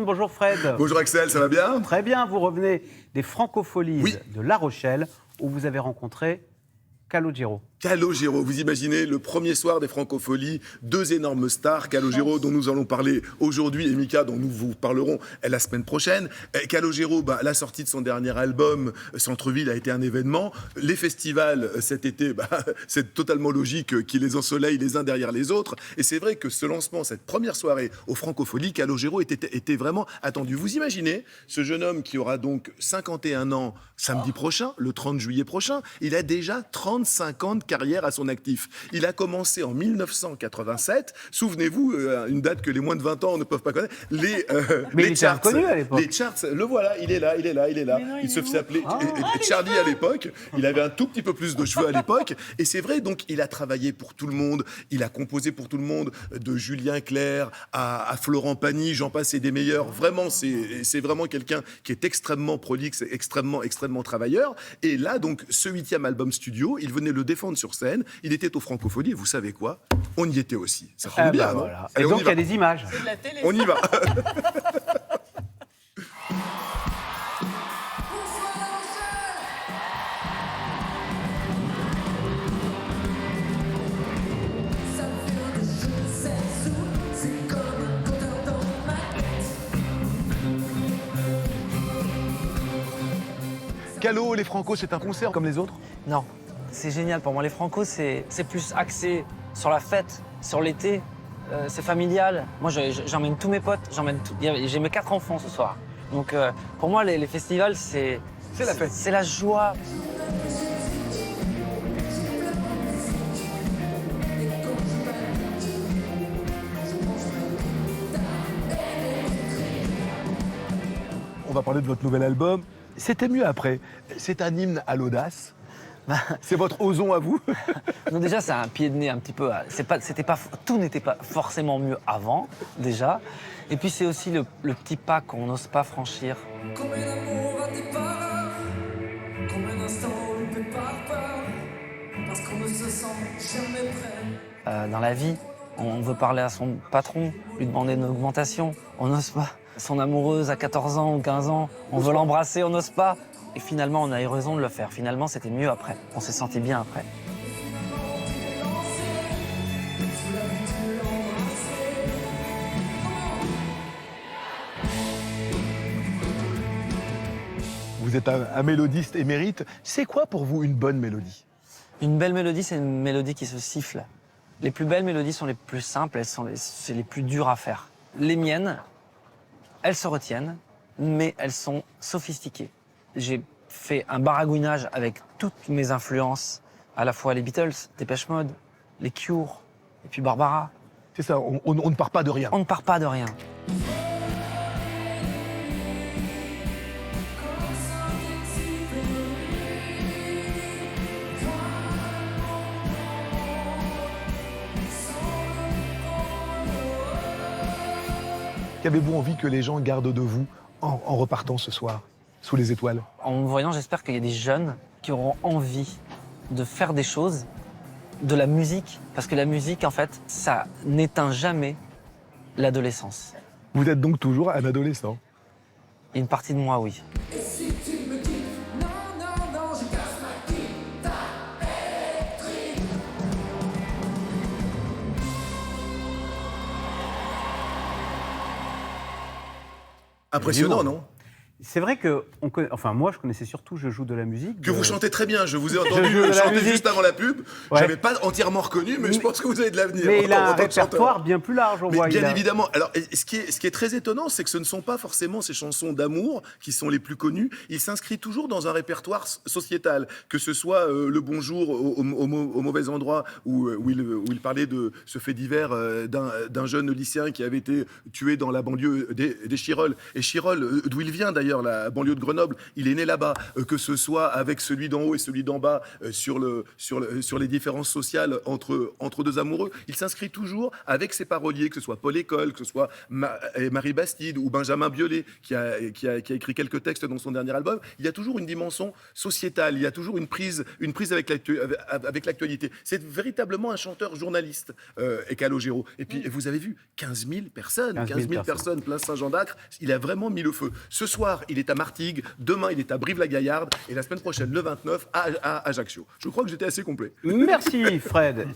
Bonjour Fred. Bonjour Axel, ça va bien? Très bien, vous revenez des Francopholies Oui. de La Rochelle où vous avez rencontré Calogero. Calogero, vous imaginez, le premier soir des Francopholies, deux énormes stars, Calogero dont nous allons parler aujourd'hui et Mika dont nous vous parlerons la semaine prochaine. Calogero, la sortie de son dernier album, Centre-Ville, a été un événement. Les festivals cet été, c'est totalement logique qu'ils les ensoleillent les uns derrière les autres. Et c'est vrai que ce lancement, cette première soirée aux Francopholies, Calogero était vraiment attendu. Vous imaginez, ce jeune homme qui aura donc 51 ans samedi prochain, le 30 juillet prochain, il a déjà 35 ans de carrière à son actif. Il a commencé en 1987. Souvenez-vous, une date que les moins de 20 ans ne peuvent pas connaître. Mais les il charts, était inconnu à l'époque. les charts, le voilà, il est là. non, Il se faisait appeler Ah. Charlie à l'époque. Il avait un tout petit peu plus de cheveux à l'époque. Et c'est vrai, donc, il a travaillé pour tout le monde. Il a composé pour tout le monde, de Julien Clerc à Florent Pagny, j'en passe et des meilleurs. Vraiment, c'est vraiment quelqu'un qui est extrêmement prolixe, extrêmement travailleur. Et là, donc, ce 8e album studio, il venait le défendre sur scène. Il était aux Francopholies. Et vous savez quoi? On y était aussi. Ça tombe bien, non? Voilà. Allez, Et on donc y il y a va. des images. C'est de la télé. On y va. Calo, les Franco, c'est un concert comme les autres? Non, c'est génial. Pour moi, les Franco, c'est plus axé sur la fête, sur l'été. C'est familial. Moi, j'emmène tous mes potes. J'ai mes 4 enfants ce soir. Donc, pour moi, les festivals, c'est la fête. C'est la joie. On va parler de votre nouvel album. C'était mieux après. C'est un hymne à l'audace. C'est votre ozon à vous. Donc déjà, c'est un pied de nez un petit peu. Tout n'était pas forcément mieux avant, déjà. Et puis, c'est aussi le petit pas qu'on n'ose pas franchir. Combien d'amour à départ, combien d'instants on ne peut pas peur, parce qu'on ne se sent jamais prêt. Dans la vie, on veut parler à son patron, lui demander une augmentation, on n'ose pas. Son amoureuse à 14 ans ou 15 ans, on veut l'embrasser, on n'ose pas. Et finalement, on a eu raison de le faire. Finalement, c'était mieux après. On s'est senti bien après. Vous êtes un mélodiste émérite. C'est quoi pour vous une bonne mélodie? Une belle mélodie, c'est une mélodie qui se siffle. Les plus belles mélodies sont les plus simples, c'est les plus dures à faire. Les miennes, elles se retiennent, mais elles sont sophistiquées. J'ai fait un baragouinage avec toutes mes influences, à la fois les Beatles, Dépêche Mode, les Cure, et puis Barbara. C'est ça, on ne part pas de rien. On ne part pas de rien. Qu'avez-vous envie que les gens gardent de vous en repartant ce soir, sous les étoiles? En me voyant, j'espère qu'il y a des jeunes qui auront envie de faire des choses, de la musique, parce que la musique, en fait, ça n'éteint jamais l'adolescence. Vous êtes donc toujours un adolescent. Et une partie de moi, oui. Et si tu me dis non, non, non, je casse ma guitare électrique. Impressionnant, non? C'est vrai que, moi je connaissais surtout Je joue de la musique. Que vous chantez très bien, je vous ai entendu joue de la chanter musique. juste avant la pub. Ouais. J'avais pas entièrement reconnu, mais je pense que vous avez de l'avenir. Mais il a un en tant que chanteur. répertoire bien plus large, on Mais voit. bien évidemment. Alors, ce qui est très étonnant, c'est que ce ne sont pas forcément ces chansons d'amour qui sont les plus connues. Il s'inscrit toujours dans un répertoire sociétal, que ce soit Le Bonjour au mauvais endroit, où il parlait de ce fait divers d'un jeune lycéen qui avait été tué dans la banlieue des Chirolles. Et Chirolles, d'où il vient d'ailleurs, d'ailleurs la banlieue de Grenoble, il est né là-bas, que ce soit avec celui d'en haut et celui d'en bas sur les différences sociales entre deux amoureux, il s'inscrit toujours avec ses paroliers, que ce soit Paul École, que ce soit Marie Bastide ou Benjamin Biolay, qui a écrit quelques textes dans son dernier album. Il y a toujours une dimension sociétale, il y a toujours une prise avec l'actualité. C'est véritablement un chanteur journaliste, Calogero. Et puis, vous avez vu, 15 000 personnes, 15 000 personnes, place Saint-Jean-d'Acre, il a vraiment mis le feu. Ce soir, il est à Martigues, demain, il est à Brive-la-Gaillarde, et la semaine prochaine, le 29, à Ajaccio. Je crois que j'étais assez complet. Merci Fred.